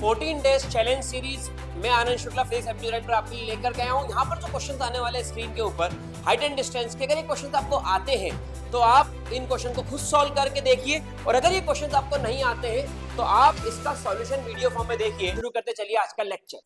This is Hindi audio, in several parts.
14 डेज चैलेंज सीरीज में आनंद शुक्ला फिजिक्स एप्टीट्यूड पर आपके लिए लेकर गया हूँ। यहाँ पर जो क्वेश्चन आने वाले स्क्रीन के ऊपर हाइट एंड डिस्टेंस के, अगर ये क्वेश्चन आपको आते हैं तो आप इन क्वेश्चन को खुद सॉल्व करके देखिए, और अगर ये क्वेश्चन आपको नहीं आते हैं तो आप इसका सॉल्यूशन वीडियो फॉर्म में देखिए। शुरू करते चलिए आज का lecture.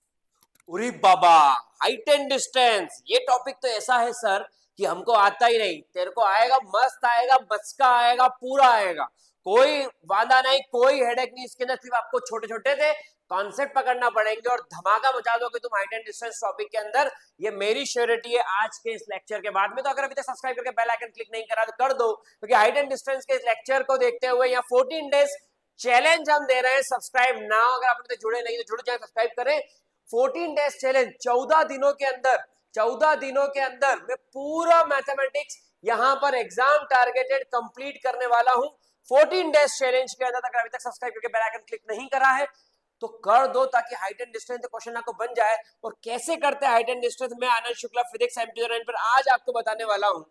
Uri Baba, height and distance, ये टॉपिक तो ऐसा है सर कि हमको आता ही नहीं। तेरे को आएगा, मस्त आएगा, बचका आएगा, पूरा आएगा, कोई वादा नहीं, कोई हेडेक नहीं। इसके अंदर सिर्फ आपको छोटे छोटे से कॉन्सेप्ट पकड़ना पड़ेंगे और धमाका मचा दोगे तुम हाइट एंड डिस्टेंस टॉपिक के अंदर। ये मेरी श्योरिटी है आज के इस लेक्चर के बाद में। तो अगर अभी तक सब्सक्राइब करके बेल आइकन क्लिक नहीं करा तो कर दो, क्योंकि हाइट एंड डिस्टेंस के इस लेक्चर को देखते हुए यहाँ 14 डेज चैलेंज हम दे रहे हैं। सब्सक्राइब नाउ, अगर आप जुड़े नहीं तो जुड़ जाए, सब्सक्राइब करें। 14 डेज चैलेंज, 14 दिनों के अंदर, 14 दिनों के अंदर मैं पूरा मैथमेटिक्स यहाँ पर एग्जाम टारगेटेड कंप्लीट करने वाला हूँ। 14 डेज चैलेंज के अंदर अगर अभी तक सब्सक्राइब करके बेल आइकन क्लिक नहीं करा है तो कर दो, ताकि हाइट एंड डिस्टेंस क्वेश्चन आपको बन जाए। और कैसे करते हैं हाइट एंड डिस्टेंस, मैं आनंद शुक्ला फिजिक्स एप्टीट्यूड पर आज आपको बताने वाला हूँ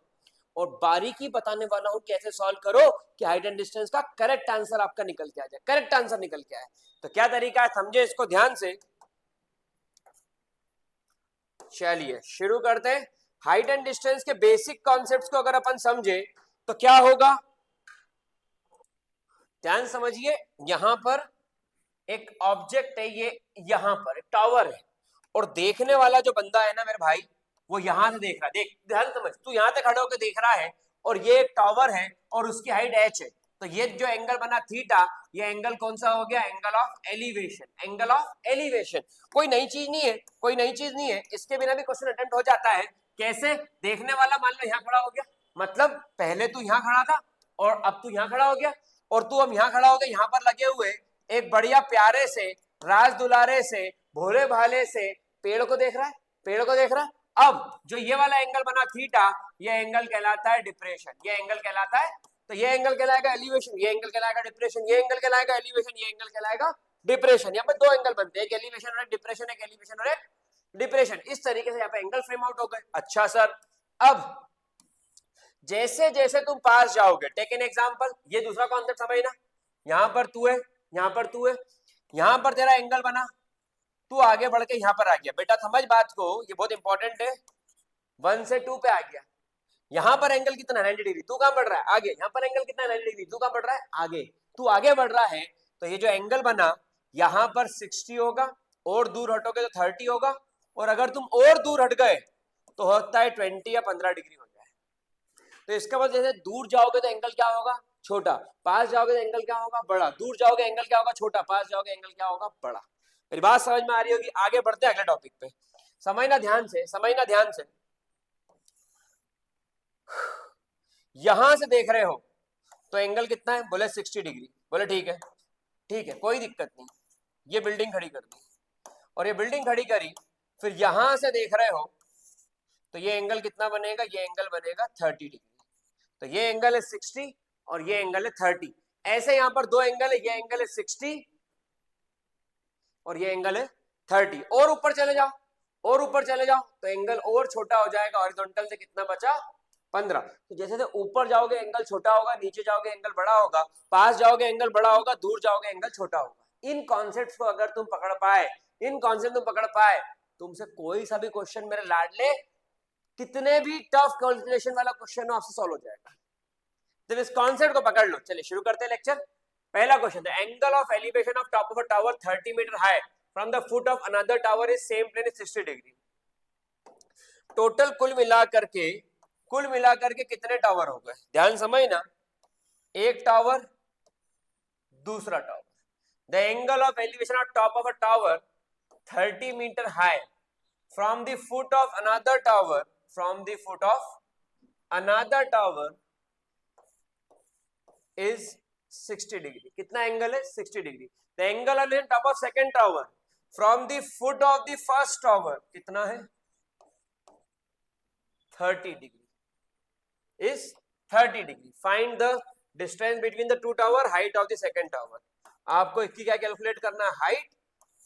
और बारीकी बताने वाला हूँ कैसे सॉल्व करो कि हाइट एंड डिस्टेंस का करेक्ट आंसर आपका निकल के आ जाए। करेक्ट आंसर निकल के आए तो क्या तरीका है, समझे इसको ध्यान से। चलिए शुरू करते हैं। हाइट एंड डिस्टेंस के बेसिक कॉन्सेप्ट्स को अगर अपन समझे तो क्या होगा, ध्यान समझिए। यहां पर एक ऑब्जेक्ट है, ये यहां पर एक टावर है, और देखने वाला जो बंदा है ना मेरे भाई, वो यहां से देख रहा है। देख, ध्यान समझ, तू यहां तक खड़े होकर देख रहा है और ये एक टावर है और उसकी हाइट h है। तो ये जो एंगल बना थीटा, ये एंगल कौन सा हो गया, angle of elevation. Angle of elevation कोई नई चीज नहीं है, कोई नई चीज नहीं है। इसके बिना भी क्वेश्चन अटेम्प्ट हो जाता है। कैसे, देखने वाला मान लो यहाँ खड़ा हो गया, मतलब पहले तू यहाँ खड़ा था और अब तू यहाँ खड़ा हो गया, और तू अब यहाँ खड़ा हो गया। यहाँ पर लगे हुए एक बढ़िया प्यारे से, राज दुलारे से, भोले भाले से पेड़ को देख रहा है, पेड़ को देख रहा है। अब जो ये वाला एंगल बना थीटा, ये एंगल कहलाता है डिप्रेशन, ये एंगल कहलाता है, तो ये एंगल कहलाएगा एलिवेशन, ये एंगल कहलाएगा डिप्रेशन, ये एंगल कहलाएगा एलिवेशन, ये एंगल कहलाएगा डिप्रेशन। यहाँ पर दो एंगल बनते हैं, एक एलिवेशन और एक डिप्रेशन, एक एलिवेशन और एक डिप्रेशन। इस तरीके से यहाँ पे एंगल फ्रेम आउट हो गए। अच्छा सर, अब जैसे जैसे तुम पास जाओगे, टेक एन एग्जांपल, ये दूसरा कॉन्सेप्ट समझना। यहाँ पर तू है, यहाँ पर तू है, यहाँ पर तेरा एंगल बना, तू आगे बढ़ के यहाँ पर आ गया। बेटा समझ बात को, ये बहुत इंपॉर्टेंट है। 1 से 2 पे आ गया। यहाँ पर एंगल कितना, 90 डिग्री। तू कहाँ बढ़ रहा है, आगे। यहाँ पर एंगल कितना, 90 डिग्री। तू कहाँ बढ़ रहा है, आगे। तू आगे बढ़ रहा है तो ये जो एंगल बना यहाँ पर 60 होगा, और दूर हटोगे तो 30 होगा, और अगर तुम और दूर हट गए तो होता है 20 या 15 डिग्री हो जाए। तो इसका मतलब जैसे दूर जाओगे तो एंगल क्या होगा, छोटा, पास जाओगे तो एंगल क्या होगा, बड़ा। दूर जाओगे एंगल क्या होगा, छोटा, पास जाओगे एंगल क्या होगा, बड़ा। मेरी बात समझ में आ रही होगी। आगे बढ़ते हैं अगले टॉपिक पे, समझना ध्यान से, समझना ध्यान से। यहां से देख रहे हो तो एंगल कितना है, बोले 60 डिग्री। बोले ठीक है, ठीक है, कोई दिक्कत नहीं। ये बिल्डिंग खड़ी कर दी, और ये बिल्डिंग खड़ी करी, फिर यहां से देख रहे हो तो ये एंगल कितना बनेगा, ये एंगल बनेगा 30 डिग्री। तो ये एंगल है 60 और ये एंगल है 30। ऐसे यहां पर दो एंगल है, ये एंगल है 60 और ये एंगल है 30। और ऊपर चले जाओ, और ऊपर चले जाओ तो एंगल और छोटा हो जाएगा। हॉरिजॉन्टल से कितना बचा, 15। तो जैसे जैसे ऊपर जाओगे एंगल छोटा होगा, नीचे जाओगे एंगल बड़ा होगा, पास जाओगे एंगल बड़ा होगा, दूर जाओगे एंगल छोटा होगा। इन कॉन्सेप्ट्स को अगर तुम पकड़ पाए, इन कॉन्सेप्ट तुम पकड़ पाए, तुमसे कोई सा भी क्वेश्चन मेरे लाडले, कितने भी टफ कैलकुलेशन वाला क्वेश्चन हो, आपसे सॉल्व हो जाएगा। तो इस कॉन्सेप्ट को पकड़ लो। चलिए शुरू करते हैं लेक्चर। पहला question, the angle of elevation of top of a tower 30 metre high from the foot of another tower is same plane is 60 degree. Total कुल मिलाकर के कितने टावर हो गए, ध्यान समझना। एक टावर, दूसरा tower. The angle of elevation of top of a tower 30 metre high from the foot of another tower, from the foot of another tower is 60 degree. कितना एंगल है, 60 degree. The angle on top of second tower from the foot of the first tower कितना है, 30 degree is 30 degree. Find the distance between the two tower, height of the second tower. आपको इसकी क्या कैलकुलेट करना है, हाइट,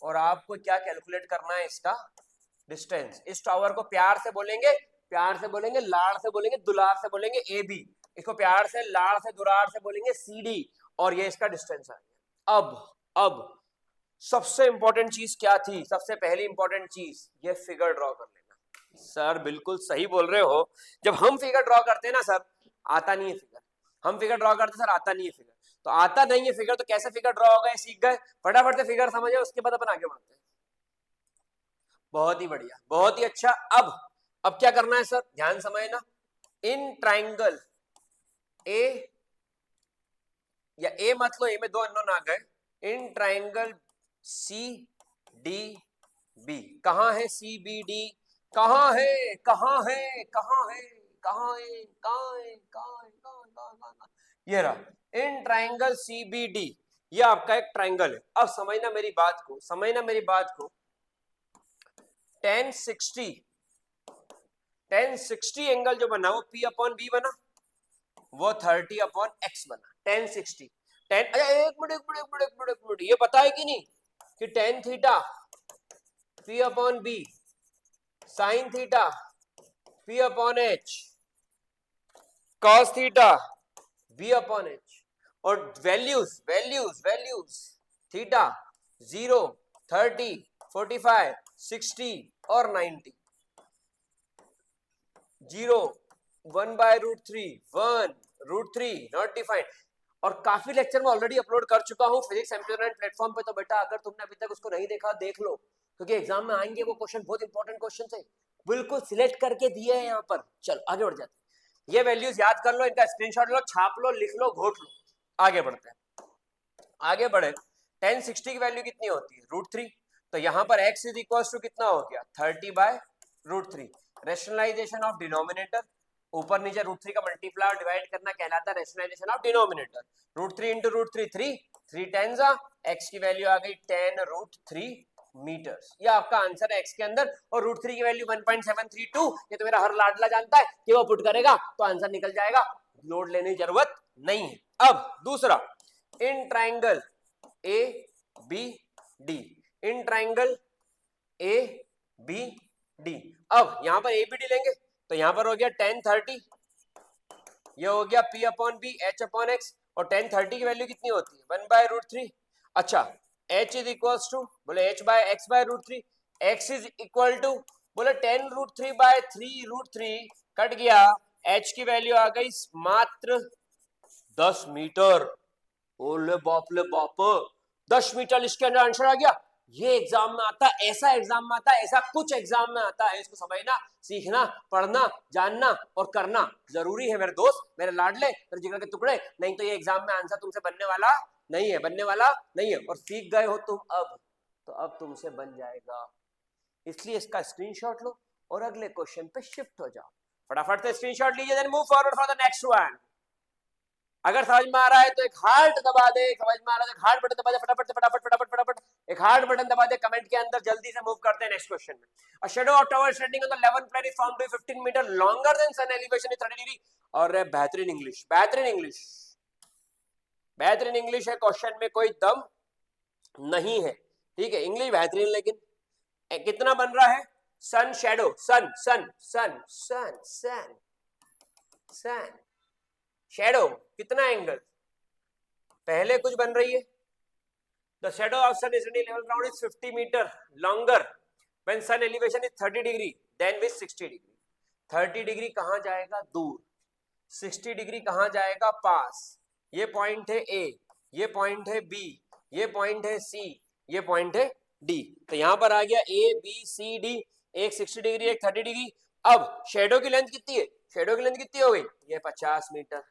और आपको क्या कैलकुलेट करना है, इसका डिस्टेंस। इस टावर को प्यार से बोलेंगे, प्यार से बोलेंगे, लाड़ से बोलेंगे, दुलार से बोलेंगे ए बी। इसको प्यार से, लाड़ से, दुरार से बोलेंगे सी डी, और ये इसका डिस्टेंस आ गया। अब सबसे इंपॉर्टेंट चीज क्या थी? सबसे पहली इंपॉर्टेंट चीज ये फिगर ड्रॉ कर लेना। सर बिल्कुल सही बोल रहे हो, जब हम फिगर ड्रॉ करते हैं ना सर, आता नहीं है फिगर। हम फिगर ड्रॉ करते सर, आता नहीं है फिगर। तो आता नहीं है फिगर, तो कैसे फिगर ड्रॉ होगा सीख गए, फटाफट से फिगर समझे, उसके बाद अपन आगे बढ़ते हैं। बहुत ही बढ़िया, बहुत ही अच्छा। अब क्या करना है सर, ध्यान समझना। इन ट्राइंगल ए, या ए मत लो, ए में दो अननोन आ गए। In triangle C D B, कहां है सी बी डी? कहां है, कहां है, कहां है, कहां है, कहां है, कहां है, कहां? ये रहा in triangle C B D, ये आपका एक ट्राइंगल है। अब समझना मेरी बात को, समझना मेरी बात को। 1060 एंगल जो बना वो P अपॉन बी बना, वो 30 अपॉन एक्स बना। 1060 10, एक मिनट, ये पता है कि नहीं कि tan theta P upon B, sine theta P upon H, cos theta B upon H, और वैल्यूज वैल्यूज वैल्यूज थीटा 0, 30, 45, 60 और 90। 0, 1/√3, 1√3 नॉट डिफाइंड। और काफी लेक्चर में ऑलरेडी अपलोड कर चुका हूँ फिजिक्स एम्प्लीफायर प्लेटफॉर्म पे, तो बेटा अगर तुमने अभी तक उसको नहीं देखा देख लो, क्योंकि एग्जाम में आएंगे वो क्वेश्चन, बहुत इंपॉर्टेंट क्वेश्चन थे, बिल्कुल सिलेक्ट करके दिए हैं यहाँ पर। चलो आगे बढ़ जाते हैं। ये वैल्यूज याद कर लो, इनका स्क्रीनशॉट लो, छाप लो, लिख लो, घोट लो। आगे बढ़ते हैं, आगे बढ़े। 1060 की वैल्यू कितनी होती है? √3। तो यहाँ पर x इज इक्वल टू कितना हो गया? 30/√3। रेशनलाइजेशन ऑफ डिनोमिनेटर, ऊपर नीचे √3 का मल्टीप्लाई और डिवाइड करना कहलाता है rationalisation of denominator. √3 into √3 3 10 x की वैल्यू आ गई 10√3 मीटर्स। ये आपका आंसर है x के अंदर, और √3 की वैल्यू 1.732। ये तो मेरा हर लाडला जानता है कि वो पुट करेगा तो आंसर निकल जाएगा, लोड लेने की जरूरत नहीं है। अब दूसरा, in triangle A B D, in triangle A B D. अब यहां पर ए बी डी लेंगे तो यहां पर हो गया 1030, ये हो गया P upon B, H upon x, और 1030 की वैल्यू कितनी होती है? 1/√3। अच्छा, H इज इक्वल टू, बोले H by x by √3, X is equal to, बोले 10√3/3√3 कट गया, H की वैल्यू आ गई मात्र 10 मीटर। ओले बाप ले बाप, 10 मीटर इसके अंदर आंसर आ गया। ये एग्जाम में आता है, ऐसा एग्जाम में आता है, ऐसा कुछ एग्जाम में आता है। इसको समझना, सीखना, पढ़ना, जानना और करना जरूरी है मेरे दोस्त, मेरे लाडले, मेरे जिगर के टुकड़े। नहीं तो ये एग्जाम में आंसर तुमसे बनने वाला नहीं है, बनने वाला नहीं है। और सीख गए हो तुम अब, तो अब तुमसे बन जाएगा। इसलिए इसका स्क्रीनशॉट लो और अगले क्वेश्चन पे शिफ्ट हो जाओ। फटाफट से स्क्रीनशॉट लीजिए, then move forward for the next one. अगर समझ में आ रहा है तो एक हार्ट दबा दे, समझ में आ रहा है तो एक हार्ट बटन दबा दे, फटाफट से फटाफट फटाफट फटाफट एक हार्ट बटन दबा दे कमेंट के अंदर। जल्दी से मूव करते हैं नेक्स्ट क्वेश्चन में। A shadow of tower standing on the 11th plane is found to be 15 metre longer than sun, elevation is 30 degree. और बेहतरीन इंग्लिश, बेहतरीन इंग्लिश, बेहतरीन इंग्लिश है, क्वेश्चन में कोई दम नहीं है, ठीक है, इंग्लिश बेहतरीन। लेकिन कितना बन रहा है? सन शैडो, सन सन सन सन सन सन शैडो कितना एंगल? पहले कुछ बन रही है। The shadow of sun is in level ground is 50 meter longer when sun elevation is 30 degree than with 60 degree. 30 degree कहां जाएगा? दूर। 60 डिग्री कहां जाएगा? पास। ये पॉइंट है A, ये पॉइंट है B, ये पॉइंट है C, ये पॉइंट है D। तो यहां पर आ गया A B C D, एक 60 डिग्री एक 30 डिग्री। अब शेडो की लेंथ कितनी है? शेडो की लेंथ कितनी हो गई? ये 50 मीटर।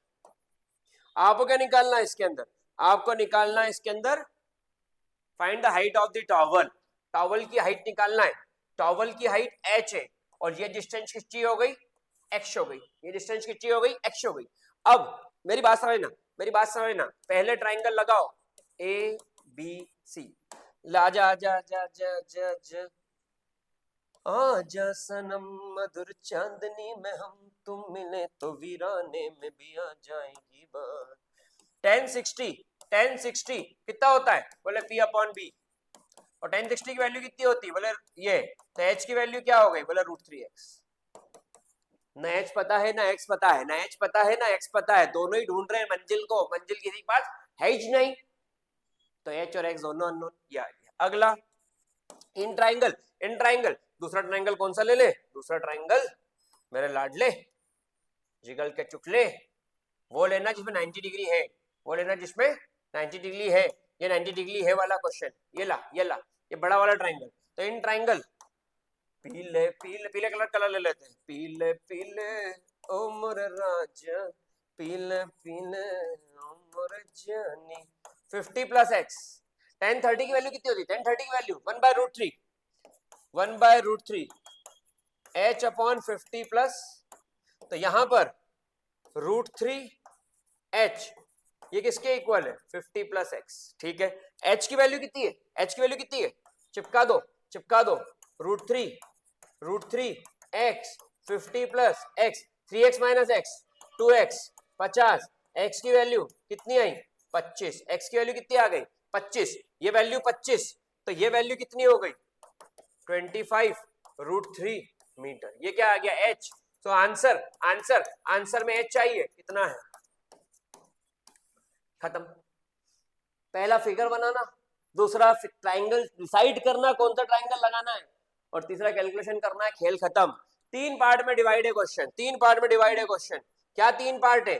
आपको क्या निकालना है इसके अंदर? आपको निकालना है इसके अंदर find the height of the towel. Towel की हाइट निकालना है। टॉवल की हाइट h है और ये डिस्टेंस कितनी हो गई? x हो गई। ये डिस्टेंस कितनी हो गई? x हो गई। अब मेरी बात समझना, मेरी बात समझना, पहले ट्राइंगल लगाओ ए बी सी। ला जा जा जा जा जा जा आजा सनम मधुर चांदनी में हम तुम मिले तो वीराने में भी आ जाएगी बात। 1060 कितना होता है? बोले P अपॉन बी, और 1060 की वैल्यू कितनी होती है? बोले ये, तो H की वैल्यू क्या हो गई? बोले √3x। ना H पता है ना x पता है, ना H पता है ना x पता है, दोनों ही ढूंढ रहे हैं मंजिल को, मंजिल किसी के पास है ही नहीं, तो H और x दोनों अननोन। ये आ गया। अगला इन ट्राइंगल, इन ट्राइंगल, दूसरा ट्राइंगल कौन सा ले ले, दूसरा ट्राइंगल मेरे लाडले जिगल के चुकले, वो लेना जिसमें 90 डिग्री है, वो लेना जिसमें 90 डिग्री है। ये 90 डिग्री है वाला क्वेश्चन, ये ला ये ला, ये बड़ा वाला ट्राइंगल। तो इन ट्राइंगल पीले पीले पीले कलर ले लेते हैं, पीले पीले ओ मोर राजा, पीले पीले ओ मोर जानी। 50 प्लस एक्स, 1030 की वैल्यू कितनी होती है, 1030 की वैल्यू 1/√3, 1/√3 h अपॉन 50 प्लस, तो यहां पर √3 h, ये किसके इक्वल है, 50 प्लस एक्स। ठीक है, h की वैल्यू कितनी है, h की वैल्यू कितनी है, चिपका दो चिपका दो, √3 x 50 plus x, 3x minus x 2x 50, x की वैल्यू कितनी आई 25, x की वैल्यू कितनी आ गई 25, ये वैल्यू 25, तो ये वैल्यू कितनी हो गई 25√3 मीटर, ये क्या आ गया h। तो आंसर आंसर आंसर में h चाहिए, कितना है, खत्म। पहला फिगर बनाना, दूसरा ट्राइंगल डिसाइड करना कौन सा ट्राइंगल लगाना है, और तीसरा कैलकुलेशन करना है, खेल खत्म। 3 पार्ट में डिवाइड है क्वेश्चन, 3 पार्ट में डिवाइड है क्वेश्चन। क्या 3 पार्ट है,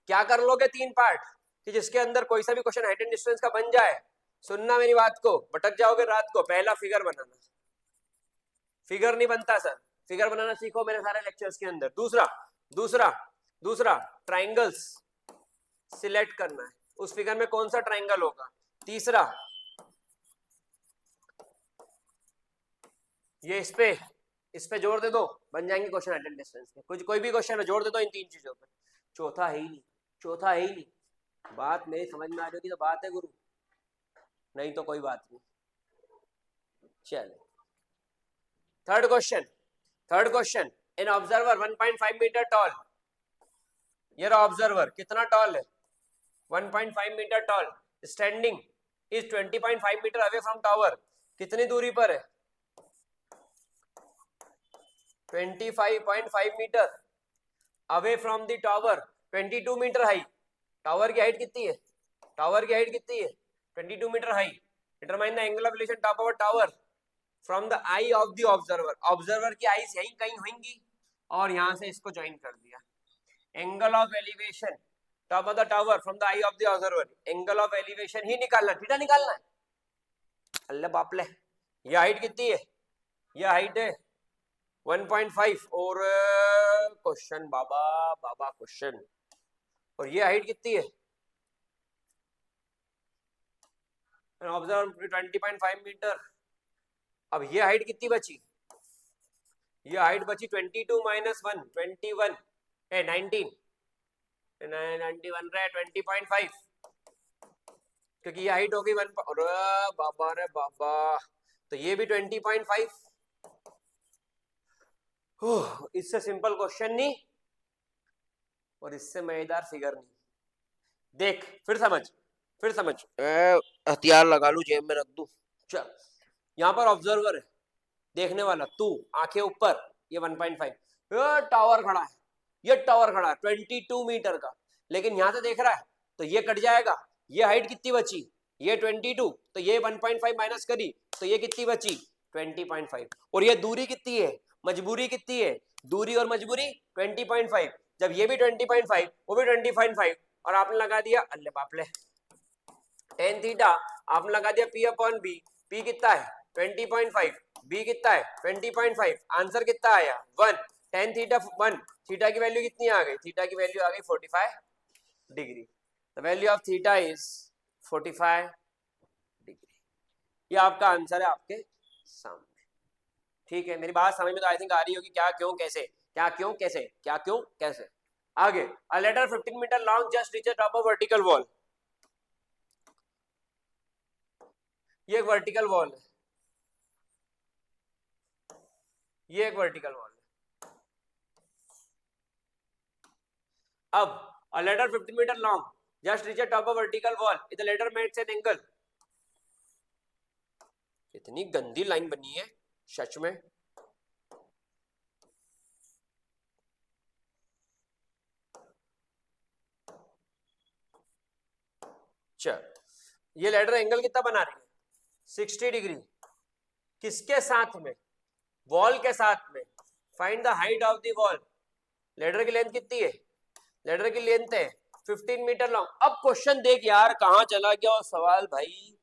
क्या कर लोगे 3 पार्ट कि जिसके अंदर कोई सा भी क्वेश्चन हाइट एंड डिस्टेंस का बन जाए, सुनना मेरी बात को, भटक जाओगे रात को। पहला फिगर बनाना, फिगर नहीं बनता सर, फिगर बनाना सीखो मेरे सारे लेक्चर्स के अंदर। दूसरा दूसरा दूसरा ट्राइंगल्स सिलेक्ट करना है, उस फिगर में कौन सा ट्राइंगल होगा। तीसरा ये इस पे जोड़ दे दो, बन जाएंगे क्वेश्चन हाइट एंड डिस्टेंस के, कुछ कोई भी क्वेश्चन है जोड़ दे दो इन 3 चीजों पे। चौथा है ही नहीं, चौथा है ही नहीं। बात मेरी समझ में आ रही होगी तो बात है गुरु, नहीं तो कोई बात नहीं। चलो third question in observer 1.5 metre tall, ये रहा ऑब्जर्वर, कितना टॉल है 1.5 metre tall, standing is 20.5 metre away from tower, कितनी दूरी पर है 25.5 metre away from the tower, 22 metre high. Tower की हाइट कितनी है, टावर की हाइट कितनी है 22 metre high. Determine the angle of relation top of tower from the eye of the observer, observer की आईज यहीं कहीं होंगी और यहां से इसको ज्वाइन कर दिया। Angle of elevation top of the tower from the eye of the observer, angle of elevation ही निकालना, थीटा निकालना है। अल्लाह बाप ले, ये हाइट कितनी है, ये हाइट है 1.5 और क्वेश्चन बाबा बाबा क्वेश्चन, और ये हाइट कितनी है ऑब्जर्व 20.5 मीटर। अब ये हाइट कितनी बची, ये हाइट बची 22 माइनस 1 21 19 91 रहे 20.5, क्योंकि ये हाइट हो गई 1 बाबा रे बाबा, तो ये भी 20.5। इससे सिंपल क्वेश्चन नहीं और इससे मजेदार फिगर नहीं। देख फिर समझ हथियार लगा लू जेब में रख दूं। चल यहाँ पर ऑब्जर्वर है, देखने वाला तू, आंखें ऊपर, ये 1.5, टावर खड़ा है, ये टावर खड़ा है 22 मीटर का, लेकिन यहां से देख रहा है तो ये कट जाएगा, ये हाइट कितनी बची, ये 22, तो ये 1.5 माइनस करी तो ये कितनी बची 20.5, और ये दूरी कितनी है, मजबूरी कितनी है, दूरी और मजबूरी 20.5, जब ये भी 20.5 वो भी 20.5 और आपने लगा दिया अल्ले बाप ले टेन थीटा, आपने लगा दिया P अपॉन बी, P कितना है 20.5, B कितना है 20.5, आंसर कितना आया 1, टेन थीटा 1, थीटा की वैल्यू कितनी आ गई, थीटा की वैल्यू आ गई 45 degree, the value of theta is 45 degree. ये आपका आंसर है आपके सामने। ठीक है, मेरी बात समझ में तो आई थिंक आ रही होगी, क्या क्यों कैसे, क्या क्यों कैसे, क्या क्यों कैसे। आगे, a letter 15 metre long just reach top of vertical wall, ये एक वर्टिकल वॉल है, ये एक वर्टिकल वॉल है। अब a ladder 50 meter long just reach a top of vertical wall if the ladder makes an angle, इतनी गंदी लाइन बनी है सच में। चल ये लैडर एंगल कितना बना रही है 60 डिग्री किसके साथ में? वॉल के साथ में। Find the height of the wall. Ladder की लेंथ कितनी है? लेडर की लेंथ है 15 मीटर लॉन्ग। अब क्वेश्चन देख यार, कहां चला गया वो सवाल भाई,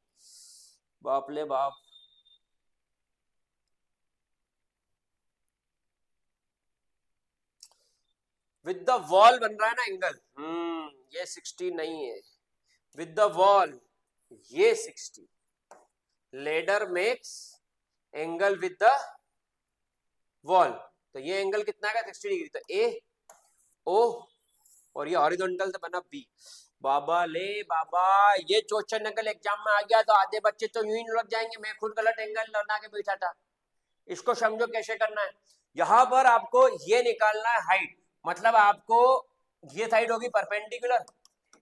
बाप ले बाप। विद द वॉल बन रहा है ना एंगल, ये 60 नहीं है। विद द वॉल ये 60। Ladder makes angle with the wall, तो ये एंगल कितना है? 60 डिग्री। तो ए ओ और ये हॉरिजॉन्टल से बना बी। बाबा ले बाबा, ये क्वेश्चन अगर एग्जाम में आ गया तो आधे बच्चे तो यूं ही लग जाएंगे, मैं खुद गलत एंगल बना के बैठा था। इसको समझो कैसे करना है। यहां पर आपको ये निकालना है हाइट, मतलब आपको ये साइड होगी परपेंडिकुलर,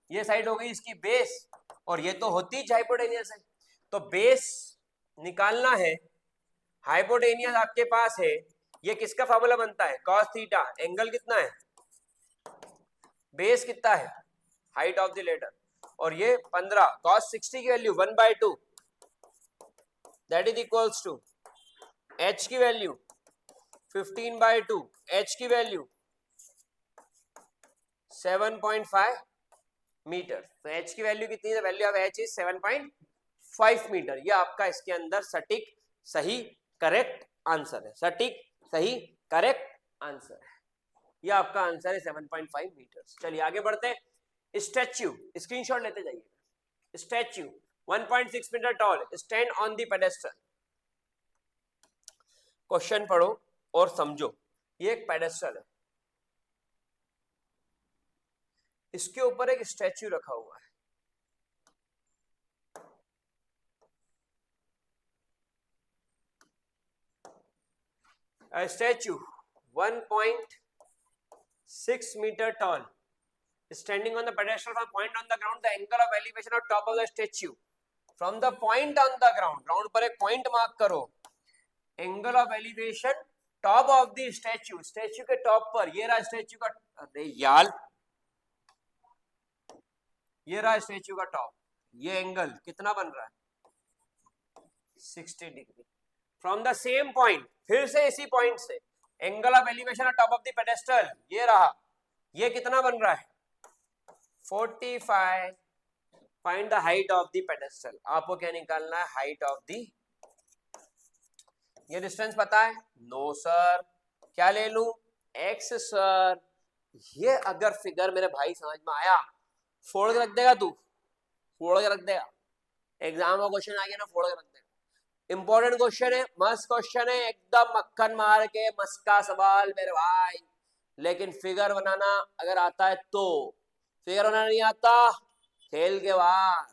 ये साइड होगी इसकी बेस, और ये तो होती ही हाइपोटेनियस है। तो बेस निकालना है, हाइपोटेनियस आपके पास है, ये किसका फार्मूला बनता है? cos theta. एंगल कितना है? बेस कितना है? Height of the ladder. और ये 15, cos 60 की value 1/2, that is equals to h की वैल्यू 15/2, h की वैल्यू 7.5 मीटर। तो h की वैल्यू कितनी है? Value of h is 7.5 metre. ये आपका इसके अंदर सटीक सही करेक्ट आंसर है। सटीक सही करेक्ट आंसर है, ये आपका आंसर है 7.5 मीटर। चलिए आगे बढ़ते हैं। स्टैच्यू, स्क्रीनशॉट लेते जाइए। Statue 1.6 metre tall, stand on the pedestal. Question पढ़ो और समझो। ये एक पेडेस्टल है, इसके ऊपर एक स्टैच्यू रखा हुआ है। A statue 1.6 meter tall standing on the pedestal from point on the ground. The angle of elevation of top of the statue from the point on the ground. Ground पर एक point mark करो. Angle of elevation top of the statue. Statue के top पर, ये रहा statue का, अरे यार, ये रहा statue का top. ये angle कितना बन रहा है? 60 degree. From the same point, फिर से इसी पॉइंट से angle of elevation of top of the pedestal, ये रहा, ये कितना बन रहा है? 45। Find the height of the pedestal. आपको क्या निकालना है? Height of the. ये डिस्टेंस पता है? No sir. क्या ले लूं? X sir. ये अगर फिगर मेरे भाई समझ में आया, फोड़ के रख देगा तू, फोड़ के रख देगा। एग्जाम का क्वेश्चन आ गया ना, फोड़ के रख देगा। इंपॉर्टेंट क्वेश्चन है, मस्त क्वेश्चन है, एकदम मक्खन मार के मस्का सवाल मेरे भाई। लेकिन फिगर बनाना अगर आता है तो, फिगर बनाना नहीं आता, खेल के बाहर,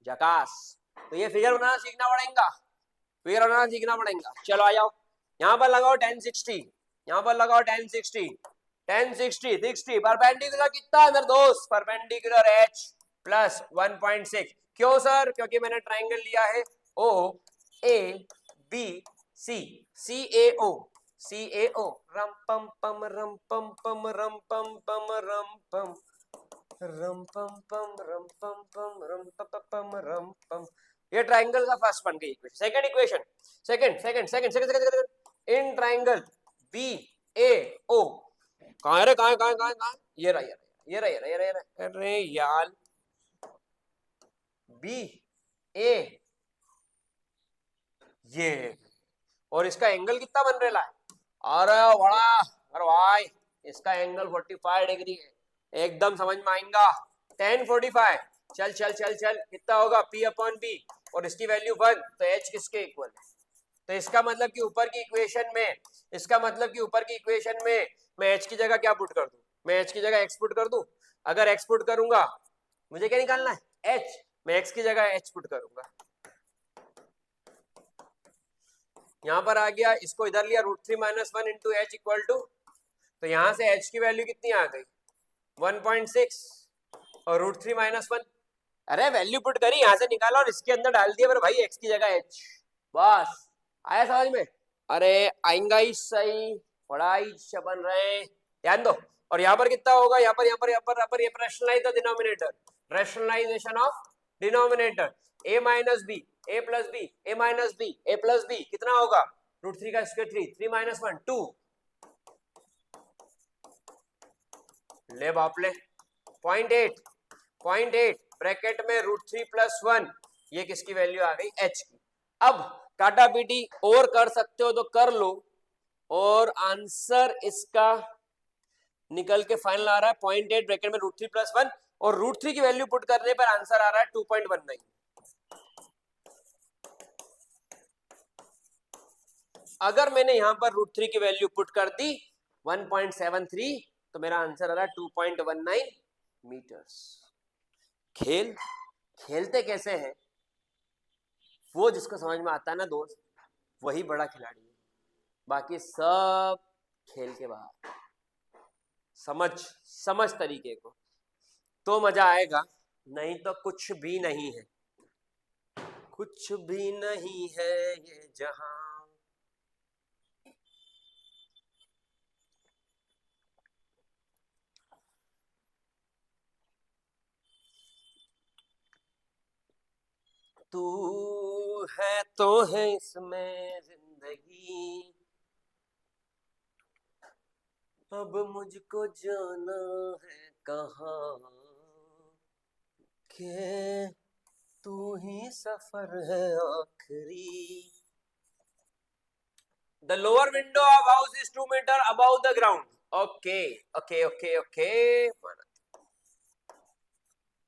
झकास। तो ये फिगर बनाना सीखना पड़ेगा, फिगर बनाना सीखना पड़ेगा। चलो आ जाओ, यहाँ पर लगाओ 1060, यहाँ पर लगाओ 1060, 1060 60। परपेंडिकुलर कितना है मेरे दोस्त? Perpendicular h plus 1.6। क्यों सर? क्योंकि मैंने ट्राइंगल लिया है ओ A B C, C A O, C A ओ, रम पम पम रम पम पम रम पम पम रम पम रम पम पम रम पम पम रम पम रम पम। ये ट्राइंगल का फर्स्ट बन गई equation. Second equation, second second second second second in triangle B A O, कहां है रे? कहां कहां कहां कहां? ये रहा, ये रहा, ये रहा, ये रहा, ये रहा। अरे यार, बी ए, ये, और इसका एंगल कितना बन रहा है? अरे बड़ा, अरे भाई इसका एंगल 45 डिग्री है, एकदम समझ में आएगा। 1045। चल चल चल चल, कितना होगा? P अपॉन बी, और इसकी वैल्यू 1, तो H किसके इक्वल है? तो इसका मतलब कि ऊपर की इक्वेशन में, इसका मतलब कि ऊपर की इक्वेशन में मैं H की जगह क्या पुट कर दूं? मैं H की जगह X पुट कर दूं। अगर X पुट करूंगा, मुझे क्या निकालना है? H। मैं X की जगह H पुट करूंगा। यहां पर आ गया, इसको इधर लिया, √3 - 1 इंटू एच इक्वल टू, तो यहां से h की वैल्यू कितनी आ गई? 1.6 और √3 - 1। अरे वैल्यू पुट करी, यहां से निकाला और इसके अंदर डाल दिया मेरे भाई x की जगह h। बस आया समझ में? अरे आएगा ही सही, पढ़ाई बन रहे, ध्यान दो। और यहाँ पर कितना होगा? यहाँ पर ये rationalise the denominator, rationalisation of denominator. a - b, A plus B, A minus B, A plus B कितना होगा √3 का स्क्वायर 3, 3 माइनस 1 2, ले बाप ले 0.8, 0.8 ब्रैकेट में √3 + 1, ये किसकी वैल्यू आ गई h की। अब काटा पीटी और कर सकते हो तो कर लो, और आंसर इसका निकल के फाइनल आ रहा है 0.8 ब्रैकेट में √3 + 1, और √3 की वैल्यू पुट करने पर आंसर आ रहा है 2.19। अगर मैंने यहां पर √3 की वैल्यू पुट कर दी 1.73, तो मेरा आंसर आ रहा है 2.19 मीटर्स। खेल खेलते कैसे हैं वो जिसको समझ में आता है ना दोस्त, वही बड़ा खिलाड़ी है, बाकी सब खेल के बाहर। समझ तरीके को तो मजा आएगा, नहीं तो कुछ भी नहीं है, कुछ भी नहीं है ये जहां। तू है तो है इसमें जिंदगी, अब मुझको जाना है कहाँ, के तू ही सफर है आखिरी। The lower window of house is 2 meter above the ground. Okay.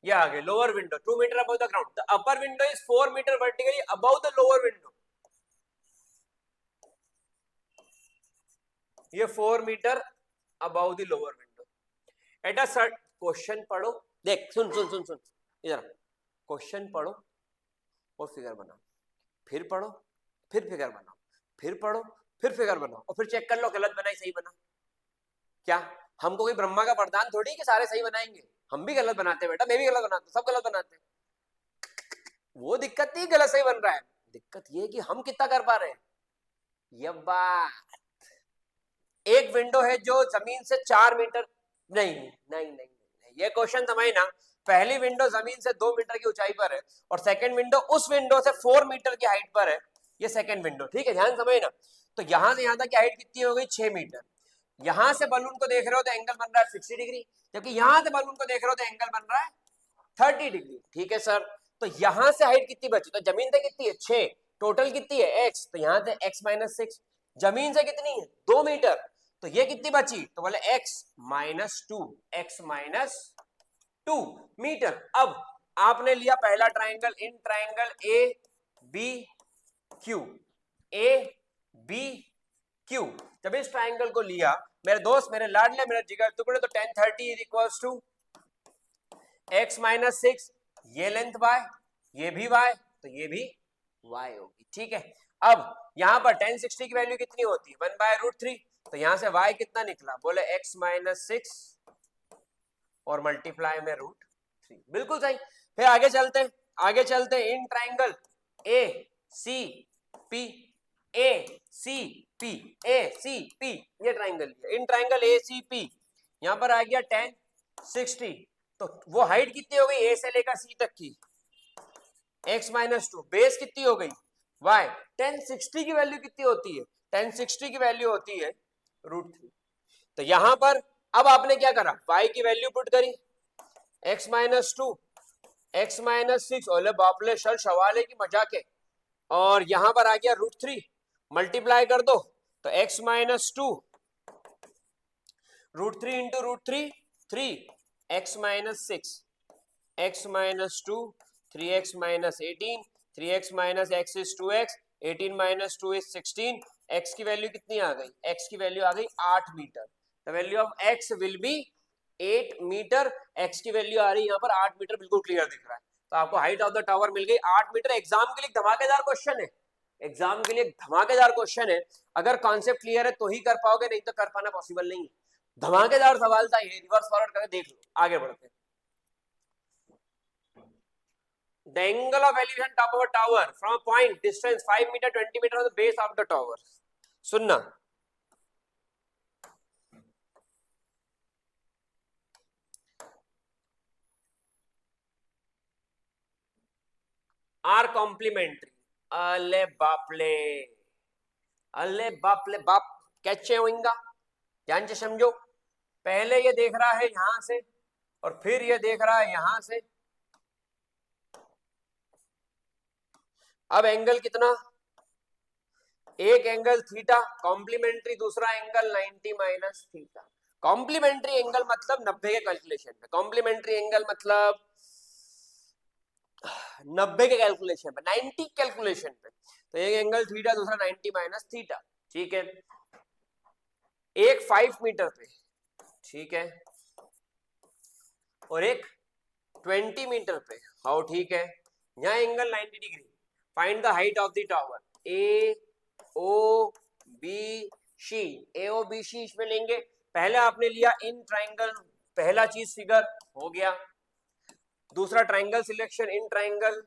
ये आ गए lower window 2 meter above the ground. The upper window is 4 meter vertically above the lower window. ये 4 meter above the lower window. At a certain question पढ़ो, देख सुन इधर क्वेश्चन पढ़ो और फिगर बनाओ, फिर पढ़ो फिर फिगर बनाओ, फिर पढ़ो फिर फिगर बनाओ, और फिर चेक कर लो गलत बनाई सही बना। क्या हमको कोई ब्रह्मा का वरदान थोड़ी कि सारे सही बनाएंगे, हम भी गलत बनाते हैं बेटा, मैं भी गलत बनाता हूं, सब गलत बनाते हैं। वो दिक्कत नहीं गलत सही बन रहा है, दिक्कत ये कि हम कितना कर पा रहे हैं। ये बात, एक विंडो है जो जमीन से 4 मीटर, नहीं, ये क्वेश्चन समझ ना, पहली विंडो जमीन से 2 मीटर की ऊंचाई पर है, और सेकंड विंडो उस विंडो से 4 मीटर की हाइट पर है, ये सेकंड विंडो, ठीक है, ध्यान समझ ना। तो यहां से यहां तक की हाइट कितनी हो गई 6 मीटर। यहां से बलून को देख रहे हो तो एंगल बन रहा है 60 डिग्री, जबकि यहां से बलून को देख रहे हो तो एंगल बन रहा है 30 डिग्री, ठीक है सर। तो यहां से हाइट कितनी बची, तो जमीन से कितनी है 6, टोटल कितनी है x, तो यहां से x - 6, जमीन से कितनी है 2 मीटर, तो ये कितनी बची, तो बोले x - 2 मीटर। अब आपने लिया पहला triangle, in triangle A B Q, जब इस ट्राइंगल को लिया मेरे दोस्त, मेरे लाडले, मेरे जिगर टुकड़े, तो 10 30 इज इक्वल टू x - 6, ये लेंथ y, ये भी y, तो ये भी y होगी, ठीक है। अब यहां पर 10 60 की वैल्यू कितनी होती है 1/√3, तो यहां से y कितना निकला, बोले x - 6 और मल्टीप्लाई में √3, बिल्कुल सही। फिर आगे चलते in triangle A C P, ये ट्राइंगल लिया, in triangle A C P, यहां पर आ गया 10 60, तो वो हाइट कितनी हो गई ए से लेकर सी तक की, x - 2, बेस कितनी हो गई y, 10 60 की वैल्यू कितनी होती है, 10 60 की वैल्यू होती है √3। तो यहां पर अब आपने क्या करा, y की वैल्यू पुट करी, x - 2, x - 6, ओले बापले सर सवाल है कि मजाक है, और यहां पर आ गया √3, मल्टीप्लाई कर दो, तो x - 2 √3 into √3 3, x - 6, x - 2 3x - 18, 3x - x is 2x, 18 - 2 is 16, x की वैल्यू कितनी आ गई, x की वैल्यू आ गई 8 metre, the value of x will be 8 metre, x की वैल्यू आ रही है यहाँ पर 8 मीटर, बिल्कुल क्लियर दिख रहा है। तो आपको हाइट ऑफ द टावर मिल गई 8 मीटर। एग्जाम के लिए धमाकेदार क्वेश्चन है, एग्जाम के लिए धमाकेदार क्वेश्चन है, अगर कॉन्सेप्ट क्लियर है तो ही कर पाओगे, नहीं तो कर पाना पॉसिबल नहीं है। धमाकेदार सवाल था ये, रिवर्स फॉरवर्ड करके देख लो। आगे बढ़ते हैं, the angle of elevation top of a tower from a point distance 5 meter 20 meter on the base of the tower, सुनना, are complementary, अले बापले, अले बापले बाप, कैसे होगा? ध्यान से समझो, पहले ये देख रहा है यहां से और फिर ये देख रहा है यहां से। अब एंगल कितना? एक एंगल थीटा कॉम्प्लीमेंट्री, दूसरा angle 90 minus theta. Complementary angle मतलब 90 के कैलकुलेशन पे, कॉम्प्लीमेंट्री एंगल मतलब 90 के कैलकुलेशन पे, 90 कैलकुलेशन पे। तो एक एंगल थीटा, दूसरा 90 माइनस थीटा, ठीक है। एक 5 मीटर पे, ठीक है, और एक 20 मीटर पे, हाउ, ठीक है। यहाँ angle 90 degree. Find the height of the tower. A O B C, A O B C इसमें लेंगे। पहले आपने लिया इन ट्राइंगल, पहला चीज फिगर हो गया। दूसरा ट्राइंगल सिलेक्शन, इन ट्राइंगल